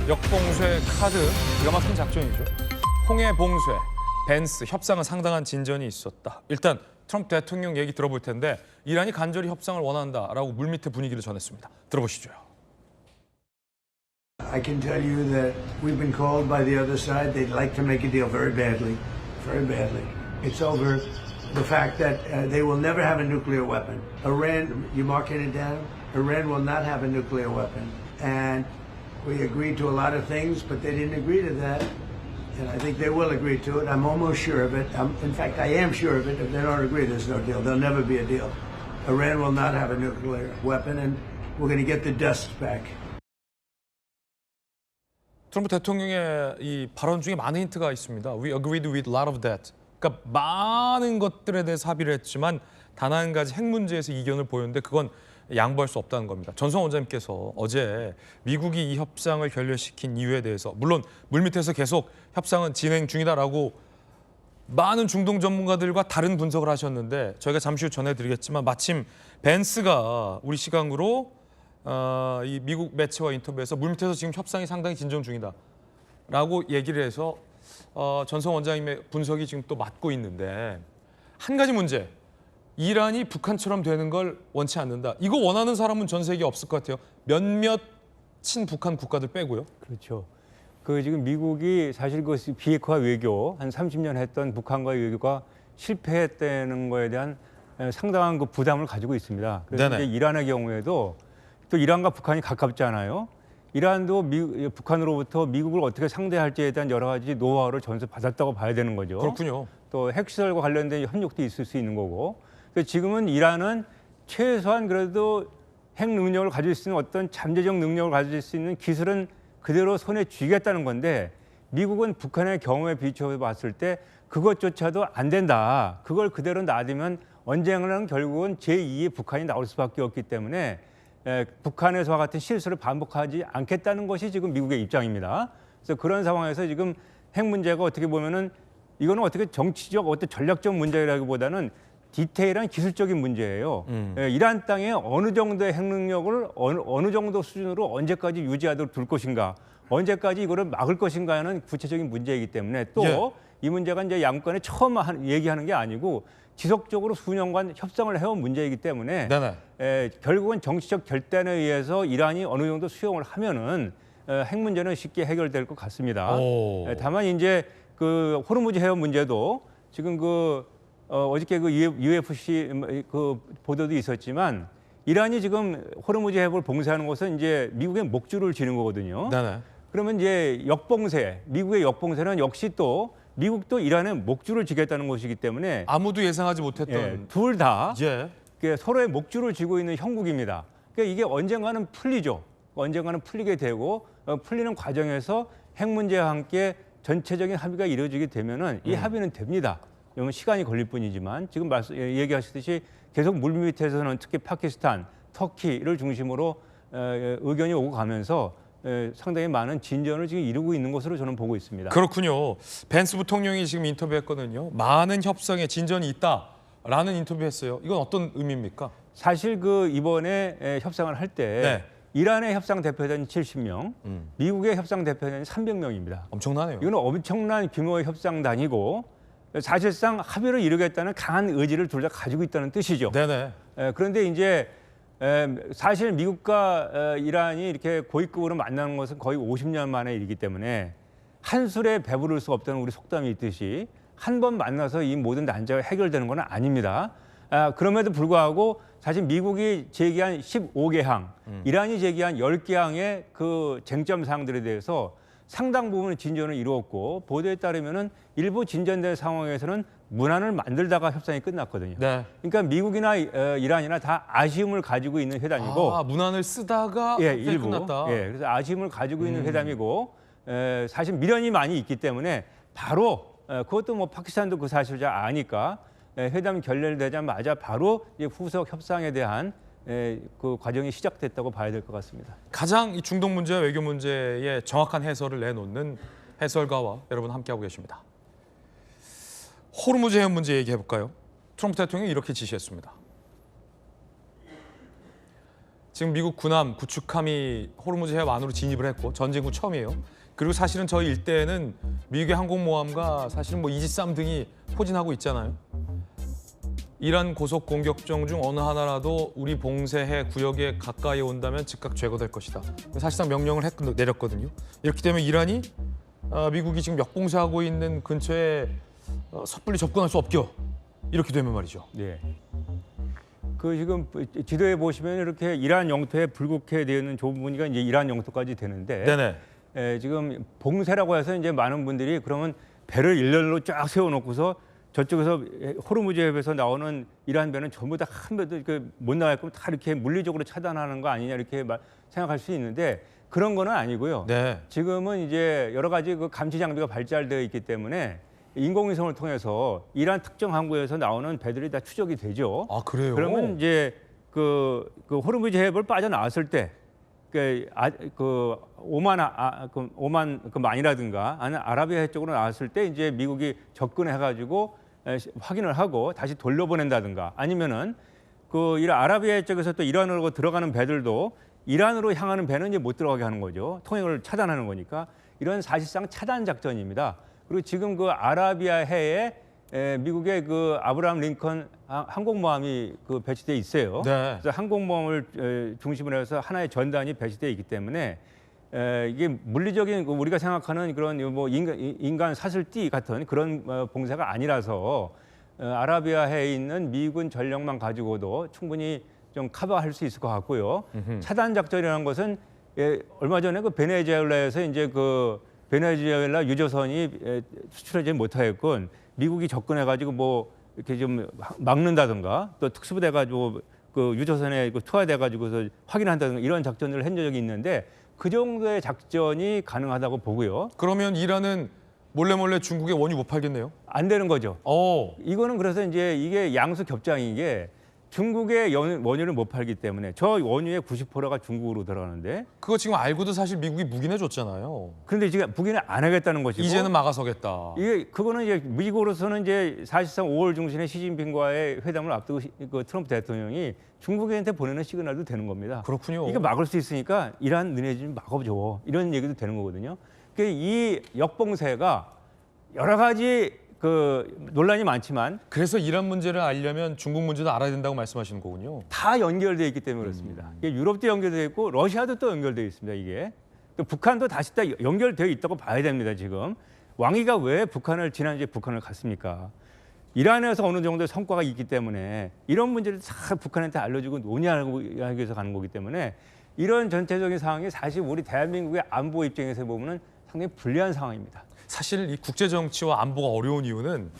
역봉쇄 카드, 기가 막힌 작전이죠. 홍해 봉쇄, 벤스 협상은 상당한 진전이 있었다. 일단 트럼프 대통령 얘기 들어볼 텐데 이란이 간절히 협상을 원한다라고 물밑의 분위기를 전했습니다. 들어보시죠. I can tell you that we've been called by the other side. They'd like to make a deal very badly, very badly. It's over the fact that they will never have a nuclear weapon. Iran, you marking it down? Iran will not have a nuclear weapon. And we agreed to a lot of things, but they didn't agree to that. And I think they will agree to it. I'm almost sure of it. In fact, I am sure of it. If they don't agree, there's no deal. There'll never be a deal. Iran will not have a nuclear weapon, and we're going to get the dust back. 트럼프 대통령의 이 발언 중에 많은 힌트가 있습니다. We agreed with a lot of that. 그러니까 많은 것들에 대해서 합의를 했지만 단 한 가지 핵 문제에서 이견을 보였는데 그건 양보할 수 없다는 겁니다. 전성 원장님께서 어제 미국이 이 협상을 결렬시킨 이유에 대해서 물론 물밑에서 계속 협상은 진행 중이다라고 많은 중동 전문가들과 다른 분석을 하셨는데 저희가 잠시 후 전해드리겠지만 마침 벤스가 우리 시각으로 이 미국 매체와 인터뷰에서 물밑에서 지금 협상이 상당히 진전 중이다라고 얘기를 해서 전성 원장님의 분석이 지금 또 맞고 있는데 한 가지 문제. 이란이 북한처럼 되는 걸 원치 않는다. 이거 원하는 사람은 전 세계에 없을 것 같아요. 몇몇 친북한 국가들 빼고요. 그렇죠. 그 지금 미국이 사실 그 비핵화 외교 한 30년 했던 북한과의 외교가 실패했다는 거에 대한 상당한 그 부담을 가지고 있습니다. 그래서 이제 이란의 경우에도 또 이란과 북한이 가깝잖아요. 이란도 북한으로부터 미국을 어떻게 상대할지에 대한 여러 가지 노하우를 전수받았다고 봐야 되는 거죠. 그렇군요. 또 핵시설과 관련된 협력도 있을 수 있는 거고. 지금은 이란은 최소한 그래도 핵 능력을 가질 수 있는 어떤 잠재적 능력을 가질 수 있는 기술은 그대로 손에 쥐겠다는 건데 미국은 북한의 경우에 비춰 봤을 때 그것조차도 안 된다. 그걸 그대로 놔두면 언젠가는 결국은 제2의 북한이 나올 수밖에 없기 때문에 북한에서와 같은 실수를 반복하지 않겠다는 것이 지금 미국의 입장입니다. 그래서 그런 상황에서 지금 핵 문제가 어떻게 보면은 이거는 어떻게 정치적 어떤 전략적 문제라기보다는 디테일한 기술적인 문제예요. 이란 땅에 어느 정도의 핵 능력을 어느 정도 수준으로 언제까지 유지하도록 둘 것인가, 언제까지 이거를 막을 것인가는 구체적인 문제이기 때문에 또 이 문제가 이제 양권에 처음 얘기하는 게 아니고 지속적으로 수년간 협상을 해온 문제이기 때문에 결국은 정치적 결단에 의해서 이란이 어느 정도 수용을 하면은 핵 문제는 쉽게 해결될 것 같습니다. 다만 이제 그 호르무즈 해협 문제도 지금 어저께 그 UFC 그 보도도 있었지만 이란이 지금 호르무즈 해협을 봉쇄하는 것은 이제 미국의 목줄을 쥐는 거거든요. 그러면 이제 미국의 역봉쇄는 역시 또 미국도 이란의 목줄을 쥐겠다는 것이기 때문에 아무도 예상하지 못했던 둘 다 서로의 목줄을 쥐고 있는 형국입니다. 그러니까 이게 언젠가는 풀리죠. 언젠가는 풀리게 되고 풀리는 과정에서 핵 문제와 함께 전체적인 합의가 이루어지게 되면은 이 합의는 됩니다. 그러면 시간이 걸릴 뿐이지만 지금 얘기하셨듯이 계속 물밑에서는 특히 파키스탄, 터키를 중심으로 의견이 오고 가면서 상당히 많은 진전을 지금 이루고 있는 것으로 저는 보고 있습니다. 그렇군요. 벤스 부통령이 지금 인터뷰했거든요. 많은 협상에 진전이 있다라는 인터뷰했어요. 이건 어떤 의미입니까? 사실 이번에 협상을 할 때 이란의 협상 대표단이 70명, 미국의 협상 대표단이 300명입니다. 엄청나네요. 이건 엄청난 규모의 협상단이고 사실상 합의를 이루겠다는 강한 의지를 둘 다 가지고 있다는 뜻이죠. 그런데 이제 사실 미국과 이란이 이렇게 고위급으로 만나는 것은 거의 50년 만의 일이기 때문에 한 술에 배부를 수 없다는 우리 속담이 있듯이 한 번 만나서 이 모든 난제가 해결되는 건 아닙니다. 그럼에도 불구하고 사실 미국이 제기한 15개 항, 이란이 제기한 10개 항의 그 쟁점 사항들에 대해서 상당 부분 진전을 이루었고 보도에 따르면은 일부 진전된 상황에서는 문안을 만들다가 협상이 끝났거든요. 그러니까 미국이나 이란이나 다 아쉬움을 가지고 있는 회담이고 문안을 쓰다가 일부 끝났다. 그래서 아쉬움을 가지고 있는 회담이고 사실 미련이 많이 있기 때문에 바로 그것도 뭐 파키스탄도 그 사실을 잘 아니까 회담 결렬되자마자 바로 후속 협상에 대한 그 과정이 시작됐다고 봐야 될 것 같습니다. 가장 이 중동 문제와 외교 문제에 정확한 해설을 내놓는 해설가와 여러분 함께하고 계십니다. 호르무즈 해협 문제 얘기해 볼까요? 트럼프 대통령이 이렇게 지시했습니다. 지금 미국 군함, 구축함이 호르무즈 해협 안으로 진입을 했고 전쟁 후 처음이에요. 그리고 사실은 저희 일대에는 미국의 항공모함과 사실은 뭐 이지삼 등이 포진하고 있잖아요. 이란 고속 공격정 중 어느 하나라도 우리 봉쇄해 구역에 가까이 온다면 즉각 제거될 것이다. 사실상 명령을 내렸거든요. 이렇게 되면 이란이 미국이 지금 역봉쇄하고 있는 근처에 섣불리 접근할 수 없겨. 이렇게 되면 말이죠. 네. 그 지금 지도에 보시면 이렇게 이란 영토에 불국해 되어 있는 좁은 부분이 이제 이란 영토까지 되는데 네네. 지금 봉쇄라고 해서 이제 많은 분들이 그러면 배를 일렬로 쫙 세워놓고서 저쪽에서 호르무즈 해협에서 나오는 이란 배는 전부 다 한 배도 못 나갈 거면 다 이렇게 물리적으로 차단하는 거 아니냐 이렇게 생각할 수 있는데 그런 거는 아니고요. 네. 지금은 이제 여러 가지 그 감시 장비가 발달되어 있기 때문에 인공위성을 통해서 이란 특정 항구에서 나오는 배들이 다 추적이 되죠. 아 그래요? 그러면 이제 그 호르무즈 해협을 빠져나왔을 때 그 오만 그 만이라든가 아니면 아라비아 쪽으로 나왔을 때 이제 미국이 접근해가지고 확인을 하고 다시 돌려보낸다든가 아니면은 그 이란 아라비아 쪽에서 또 이란으로 들어가는 배들도 이란으로 향하는 배는 이제 못 들어가게 하는 거죠. 통행을 차단하는 거니까 이런 사실상 차단 작전입니다. 그리고 지금 그 아라비아 해에 미국의 그 아브라함 링컨 항공모함이 그 배치돼 있어요. 네. 그래서 항공모함을 중심으로 해서 하나의 전단이 배치돼 있기 때문에 이게 물리적인 우리가 생각하는 그런 뭐 인간 사슬띠 같은 그런 봉쇄가 아니라서 아라비아 해에 있는 미군 전력만 가지고도 충분히 좀 커버할 수 있을 것 같고요. 차단 작전이라는 것은 얼마 전에 그 베네수엘라에서 이제 그 베네수엘라 유조선이 수출하지 못하였건 미국이 접근해가지고 뭐 이렇게 좀 막는다든가 또 특수부대가지고 그 유조선에 투하돼가지고서 확인한다든가 이런 작전을 한 적이 있는데 그 정도의 작전이 가능하다고 보고요. 그러면 이란은 몰래 중국에 원유 못 팔겠네요? 안 되는 거죠. 이거는 그래서 이제 이게 양수 겹장인 게 중국의 원유를 못 팔기 때문에 저 원유의 90%가 중국으로 들어가는데 그거 지금 알고도 사실 미국이 묵인해 줬잖아요. 그런데 지금 북인은 안 하겠다는 것이고 이제는 막아서겠다. 이게 그거는 이제 미국으로서는 이제 사실상 5월 중순에 시진핑과의 회담을 앞두고 그 트럼프 대통령이 중국한테 보내는 시그널도 되는 겁니다. 그렇군요. 이거 막을 수 있으니까 이란 너네 좀 막아줘 이런 얘기도 되는 거거든요. 이 역봉쇄가 여러 가지 그 논란이 많지만 그래서 이란 문제를 알려면 중국 문제도 알아야 된다고 말씀하시는 거군요. 다 연결되어 있기 때문에 그렇습니다. 이게 유럽도 연결되어 있고 러시아도 또 연결되어 있습니다. 이게 또 북한도 다시 다 연결되어 있다고 봐야 됩니다. 지금 왕이가 왜 지난주에 북한을 갔습니까? 이란에서 어느 정도의 성과가 있기 때문에 이런 문제를 다 북한한테 알려주고 논의하기 위해서 가는 거기 때문에 이런 전체적인 상황이 사실 우리 대한민국의 안보 입장에서 보면 상당히 불리한 상황입니다. 사실 이 국제 정치와 안보가 어려운 이유는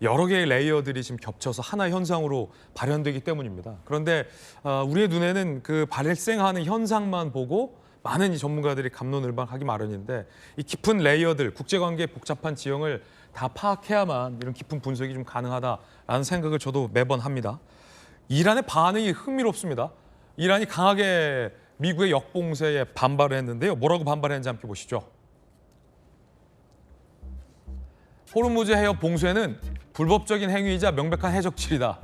여러 개의 레이어들이 지금 겹쳐서 하나의 현상으로 발현되기 때문입니다. 그런데 우리의 눈에는 그 발생하는 현상만 보고 많은 이 전문가들이 갑론을박하기 마련인데 이 깊은 레이어들, 국제관계의 복잡한 지형을 다 파악해야만 이런 깊은 분석이 좀 가능하다라는 생각을 저도 매번 합니다. 이란의 반응이 흥미롭습니다. 이란이 강하게 미국의 역봉쇄에 반발을 했는데요. 뭐라고 반발했는지 함께 보시죠. 호르무즈 해협 봉쇄는 불법적인 행위이자 명백한 해적질이다.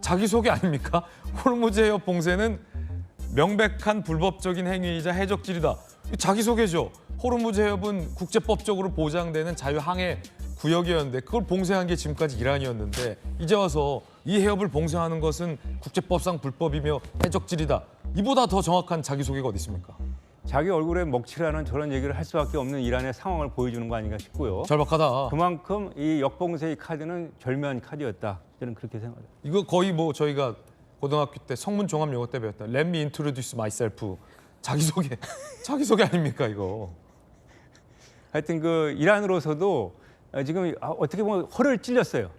자기소개 아닙니까? 호르무즈 해협 봉쇄는 명백한 불법적인 행위이자 해적질이다. 자기소개죠. 호르무즈 해협은 국제법적으로 보장되는 자유항해 구역이었는데 그걸 봉쇄한 게 지금까지 이란이었는데 이제 와서 이 해협을 봉쇄하는 것은 국제법상 불법이며 해적질이다. 이보다 더 정확한 자기소개가 어디 있습니까? 자기 얼굴에 먹칠하는 저런 얘기를 할 수밖에 없는 이란의 상황을 보여주는 거 아닌가 싶고요. 절박하다. 그만큼 이 역봉쇄의 카드는 절묘한 카드였다. 저는 그렇게 생각합니다. 이거 거의 뭐 저희가 고등학교 때 성문 종합 영어 때 배웠다. Let me introduce myself. 자기소개 아닙니까 이거? 하여튼 그 이란으로서도 지금 어떻게 보면 혀를 찔렸어요.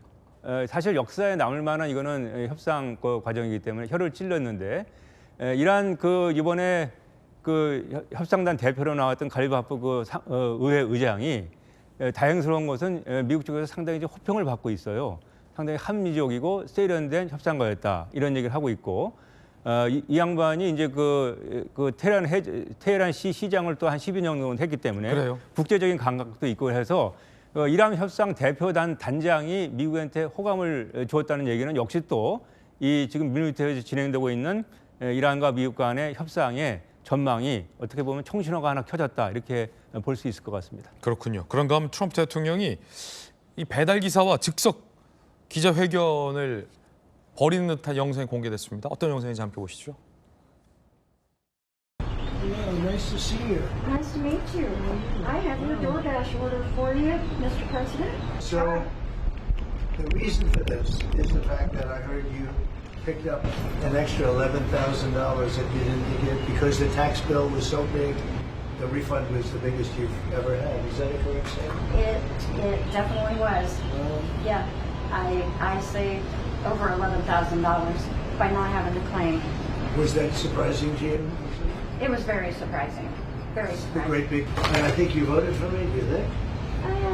사실 역사에 남을 만한 이거는 협상 과정이기 때문에 혀를 찔렸는데 이란 그 이번에 그 협상단 대표로 나왔던 갈리바프 그 의회 의장이 다행스러운 것은 미국 쪽에서 상당히 호평을 받고 있어요. 상당히 합리적이고 세련된 협상가였다 이런 얘기를 하고 있고 이 양반이 이제 그 테헤란 시장을 또 한 10여 년 정도 했기 때문에 그래요. 국제적인 감각도 있고 해서 이란 협상 대표단 단장이 미국한테 호감을 주었다는 얘기는 역시 또 이 지금 밀리터리에서 진행되고 있는 이란과 미국 간의 협상의 전망이 어떻게 보면 총신호가 하나 켜졌다 이렇게 볼 수 있을 것 같습니다. 그렇군요. 그런가 하면 트럼프 대통령이 이 배달 기사와 즉석 기자회견을 벌이는 듯한 영상이 공개됐습니다. 어떤 영상인지 함께 보시죠. Hello, nice to see you. Nice to meet you. I have your DoorDash order for you, Mr. President. So, the reason for this is the fact that I heard you picked up an extra $11,000 that you didn't get because the tax bill was so big. The refund was the biggest you've ever had. Is that a correct statement? It definitely was. Yeah, I saved over $11,000 by not having to claim. Was that surprising to you? It was very surprising. Very A surprising. great big, and I think you voted for me, do you think?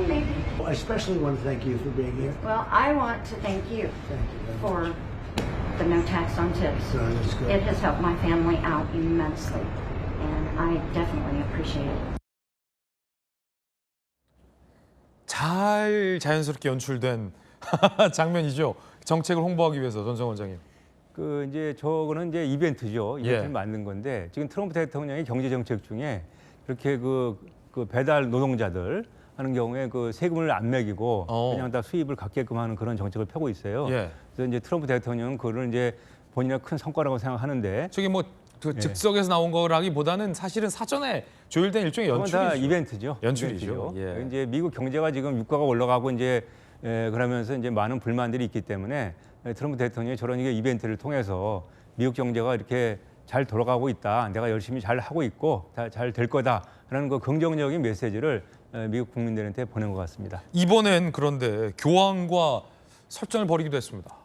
Maybe. I especially want to thank you for being here. Well, I want to thank you Thank you. for the no tax on tips. No, that's good. It has helped my family out immensely, and I definitely appreciate it. 잘 자연스럽게 연출된 장면이죠. 정책을 홍보하기 위해서 전성 원장님. 그 이제 저거는 이제 이벤트죠. 이벤트를 예. 만든 건데 지금 트럼프 대통령의 경제 정책 중에 이렇게 그 배달 노동자들 하는 경우에 그 세금을 안 매기고 그냥 다 수입을 갖게끔 하는 그런 정책을 펴고 있어요. 예. 그래서 이제 트럼프 대통령은 그걸 이제 본인의 큰 성과라고 생각하는데 저기 뭐 그 즉석에서 나온 거라기보다는 사실은 사전에 조율된 일종의 그건 다 연출이죠. 이벤트죠. 연출이죠. 이벤트죠. 예. 이제 미국 경제가 지금 유가가 올라가고 이제 그러면서 이제 많은 불만들이 있기 때문에 트럼프 대통령이 저런 이벤트를 통해서 미국 경제가 이렇게 잘 돌아가고 있다. 내가 열심히 잘 하고 있고 잘 될 거다라는 그 긍정적인 메시지를 미국 국민들한테 보낸 것 같습니다. 이번엔 그런데 교황과 설전을 벌이기도 했습니다.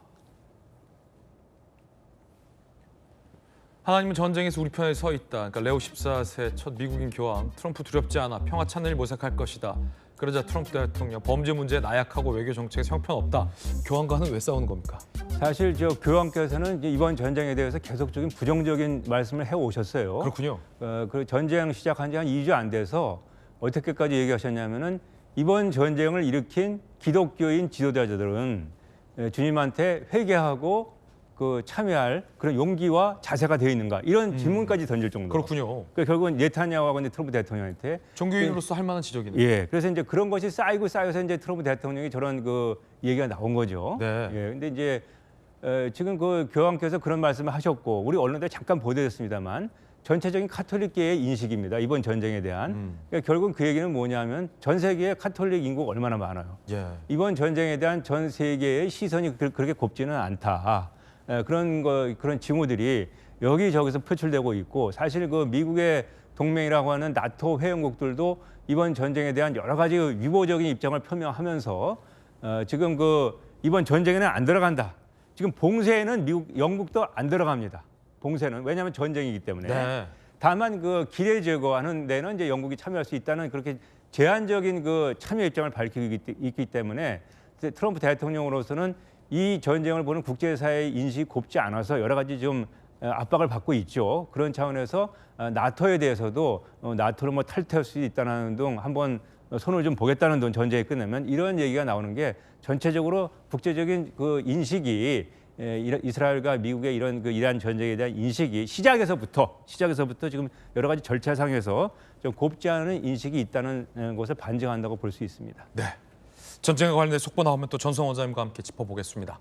하나님은 전쟁에서 우리 편에 서 있다. 그러니까 레오 14세 첫 미국인 교황 트럼프 두렵지 않아 평화 찬을 모색할 것이다. 그러자 트럼프 대통령 범죄 문제에 나약하고 외교 정책에서 형편없다. 교황과는 왜 싸우는 겁니까? 사실 저 교황께서는 이제 이번 전쟁에 대해서 계속적인 부정적인 말씀을 해 오셨어요. 그렇군요. 그 전쟁 시작한 지 한 2주 안 돼서 어떻게까지 얘기하셨냐면은 이번 전쟁을 일으킨 기독교인 지도자들은 주님한테 회개하고 그 참여할 그런 용기와 자세가 되어 있는가 이런 질문까지 던질 정도로. 그렇군요. 그러니까 결국은 네타냐후하고 이제 트럼프 대통령한테 종교인으로서 할 만한 지적이네요. 예, 그래서 이제 그런 것이 쌓여서 이제 트럼프 대통령이 저런 그 얘기가 나온 거죠. 네. 예, 근데 이제 지금 그 교황께서 그런 말씀을 하셨고 우리 언론에 잠깐 보도됐습니다만 전체적인 카톨릭계의 인식입니다. 이번 전쟁에 대한. 그러니까 결국은 그 얘기는 뭐냐면 전 세계에 카톨릭 인구가 얼마나 많아요. 예. 이번 전쟁에 대한 전 세계의 시선이 그렇게 곱지는 않다. 그런 징후들이 여기저기서 표출되고 있고 사실 그 미국의 동맹이라고 하는 나토 회원국들도 이번 전쟁에 대한 여러 가지 유보적인 입장을 표명하면서 지금 그 이번 전쟁에는 안 들어간다. 지금 봉쇄에는 영국도 안 들어갑니다. 봉쇄는 왜냐하면 전쟁이기 때문에. 네. 다만 그 기뢰 제거하는 데는 이제 영국이 참여할 수 있다는 그렇게 제한적인 그 참여 입장을 밝히고 있기 때문에 트럼프 대통령으로서는 이 전쟁을 보는 국제사회의 인식이 곱지 않아서 여러 가지 좀 압박을 받고 있죠. 그런 차원에서 나토에 대해서도 나토를 뭐 탈퇴할 수 있다는 등 한번 손을 좀 보겠다는 등 전쟁이 끝나면 이런 얘기가 나오는 게 전체적으로 국제적인 그 인식이 이스라엘과 미국의 이런 그 이란 전쟁에 대한 인식이 시작에서부터 지금 여러 가지 절차상에서 좀 곱지 않은 인식이 있다는 것을 반증한다고 볼 수 있습니다. 네. 전쟁과 관련된 속보 나오면 또 전성 원장님과 함께 짚어보겠습니다.